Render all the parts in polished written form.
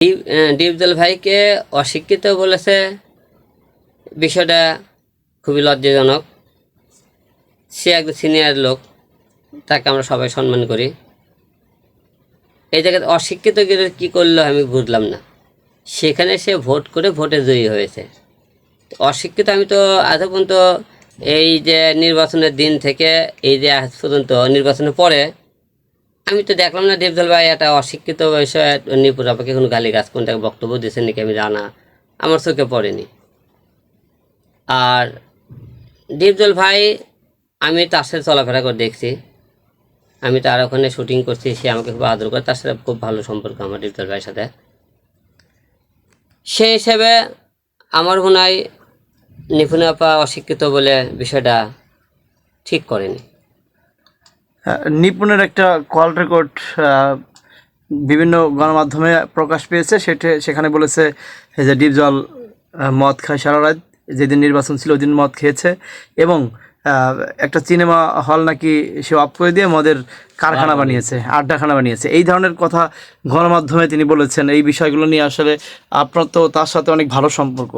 ডিপজল ভাইকে অশিক্ষিত বলেছে, বিষয়টা খুবই লজ্জাজনক। সে একজন সিনিয়র লোক, তাকে আমরা সবাই সম্মান করি। এই জায়গায় অশিক্ষিত কী করলো আমি বুঝলাম না। সেখানে সে ভোট করে ভোটে জয়ী হয়েছে। অশিক্ষিত আমি তো আজ পর্যন্ত এই যে নির্বাচনের দিন থেকে এই যে আজ পর্যন্ত নির্বাচনের পরে আমি তো দেখলাম না ডিপজল ভাই একটা অশিক্ষিত বিষয়ে নিপুণ আপনাকে কোনো গালিগাছ কোনটাকে বক্তব্য দিয়েছেন নাকি আমি জানা আমার চোখে পড়েনি। আর ডিপজল ভাই আমি তার সাথে চলাফেরা করে দেখছি, আমি তার ওখানে শুটিং করছি, সে আমাকে খুব আদর করে, তার সাথে খুব ভালো সম্পর্ক আমার ডিপজল ভাইয়ের সাথে। সেই হিসেবে আমার মনে হয় নিপুণ আপা অশিক্ষিত বলে বিষয়টা ঠিক করেনি। নিপুণের একটা কল রেকর্ড বিভিন্ন গণমাধ্যমে প্রকাশ পেয়েছে, সেখানে বলেছে যে ডিপজল মদ খায় সারা রাত, যেদিন নির্বাচন ছিল ওই দিন মদ খেয়েছে, এবং একটা সিনেমা হল নাকি সে অফ করে দিয়ে মদের কারখানা বানিয়েছে, আড্ডাখানা বানিয়েছে। এই ধরনের কথা গণমাধ্যমে তিনি বলেছেন। এই বিষয়গুলো নিয়ে আসলে আপনার তো তার সাথে অনেক ভালো সম্পর্ক,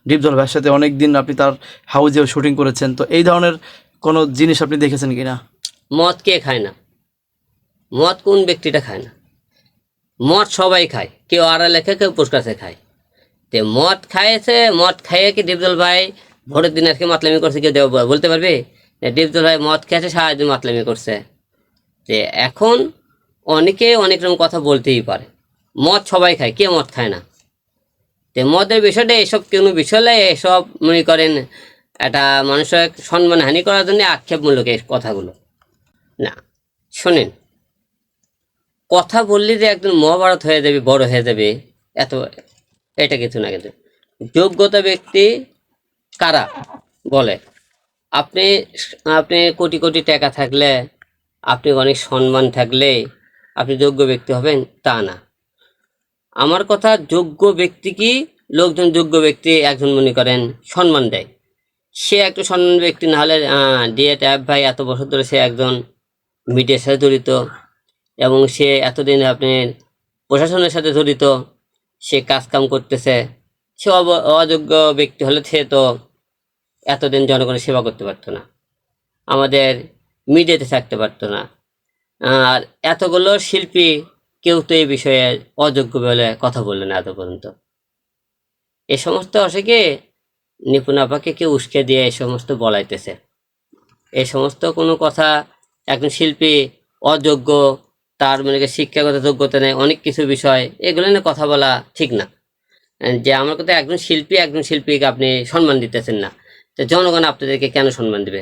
ডিপজল ভাইয়ের সাথে অনেক দিন আপনি তার হাউজেও শুটিং করেছেন, তো এই ধরনের কোনো জিনিস আপনি দেখেছেন কি না? মদ কে খায় না? মদ কোন ব্যক্তিটা খায় না? মদ সবাই খায়, কেউ আড়ালে খায়, কেউ পুরস্কারে খায়। তো মদ খাইয়েছে, মদ খাইয়ে কি ডিপজল ভাই ভোটের দিন আজকে মাতলামি করছে কেউ বলতে পারবে? ডিপজল ভাই মদ খেয়েছে, সারাদিন মাতলামি করছে। যে এখন অনেকে অনেক রকম কথা বলতেই পারে, মদ সবাই খায়, কে মদ খায় না? তো মদের বিষয়টা এসব কোনো বিষয় নয়, এসব মনে করেন একটা মানুষের সম্মানহানি করার জন্য আক্ষেপমূলক এই কথাগুলো না। শোনেন, কথা বললে যে একজন মহাভারত হয়ে যাবে, বড় হয়ে যাবে, এত এটা কিছু না। কিন্তু যোগ্যতা ব্যক্তি কারা বলে? আপনি আপনি কোটি কোটি টাকা থাকলে, আপনি অনেক সম্মান থাকলে আপনি যোগ্য ব্যক্তি হবেন তা না। আমার কথা, যোগ্য ব্যক্তি কি লোকজন যোগ্য ব্যক্তি একজন মনে করেন সম্মান দেয়, সে একটু সম্মান ব্যক্তি না হলে ডিএ ট্যাব ভাই এত বছর ধরে সে একজন মিডিয়ার সাথে জড়িত, এবং সে এতদিন আপনি প্রশাসনের সাথে জড়িত, সে কাজকাম করতেছে। সে অযোগ্য ব্যক্তি হলে সে তো এতদিন জনগণের সেবা করতে পারতো না, আমাদের মিডিয়াতে থাকতে পারতো না। আর এতগুলো শিল্পী কেউ তো এই বিষয়ে অযোগ্য বলে কথা বললেন এত পর্যন্ত। এ সমস্ত অসুখে নিপুণ আপাকে কেউ উস্কে দিয়ে এই সমস্ত বলাইতেছে। এই সমস্ত কোনো কথা একজন শিল্পী অযোগ্য, তার মানে শিক্ষাগত যোগ্যতা নেই, অনেক কিছু বিষয় এগুলো নিয়ে কথা বলা ঠিক না। যে আমার কথা, একজন শিল্পীকে আপনি সম্মান দিতেছেন না, তো জনগণ আপনাদেরকে কেন সম্মান দেবে?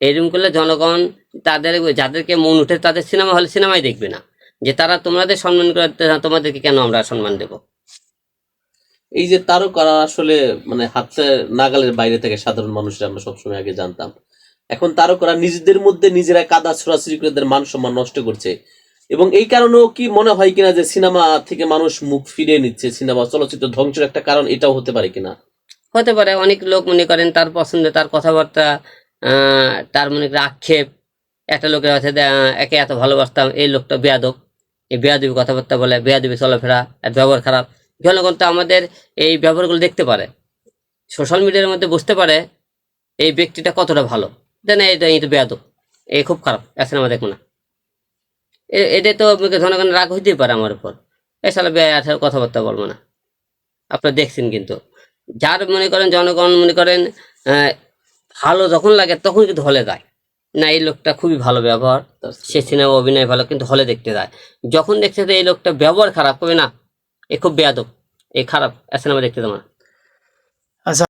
এরকম করলে জনগণ তাদের যাদেরকে মন উঠে তাদের সিনেমা হলে সিনেমাই দেখবে না, যে তারা তোমাদের সম্মান করতে, তোমাদেরকে কেন আমরা সম্মান দেব? এই যে তারকারা আসলে মানে হাতে নাগালের বাইরে থেকে সাধারণ মানুষরা আমরা সবসময় আগে জানতাম, এখন তারকারা নিজেদের মধ্যে নিজেরা কাদা ছোড়াছুড়ি করে তাদের মান সম্মান নষ্ট করছে। এবং এই কারণেও কি মনে হয় কিনা যে সিনেমা থেকে মানুষ মুখ ফিরিয়ে নিচ্ছে, সিনেমা চলচ্চিত্র ধ্বংসের একটা কারণ এটাও হতে পারে কিনা? হতে পারে। অনেক লোক মনে করেন তার পছন্দে, তার কথাবার্তা, তার মনে করেন আক্ষেপ, একটা লোকের আছে একে এত ভালোবাসতাম, এই লোকটা বেয়াদব, এই বেয়াদবি কথাবার্তা বলে, বেয়াদবি চলাফেরা, এর ব্যবহার খারাপ। জনগণ তো আমাদের এই ব্যবহারগুলো দেখতে পারে, সোশ্যাল মিডিয়ার মধ্যে বুঝতে পারে এই ব্যক্তিটা কতটা ভালো। দেন এই তো বেয়াদব, এই খুব খারাপ, সিনেমা দেখবো না। এদের তো জনগণের রাগ হইতেই পারে আমার উপর, এই সালে বেয়ার কথাবার্তা বলবো না। আপনারা দেখছেন কিন্তু যার মনে করেন জনগণ মনে করেন ভালো যখন লাগে তখন কিন্তু হলে যায় না, এই লোকটা খুবই ভালো ব্যবহার, সে সিনেমা অভিনয় ভালো, কিন্তু হলে দেখতে যায়। যখন দেখছে যে এই লোকটা ব্যবহার খারাপ, হবে না এ খুব বেয়াদব, এ খারাপ, সিনেমা দেখতে দেবো না। আচ্ছা।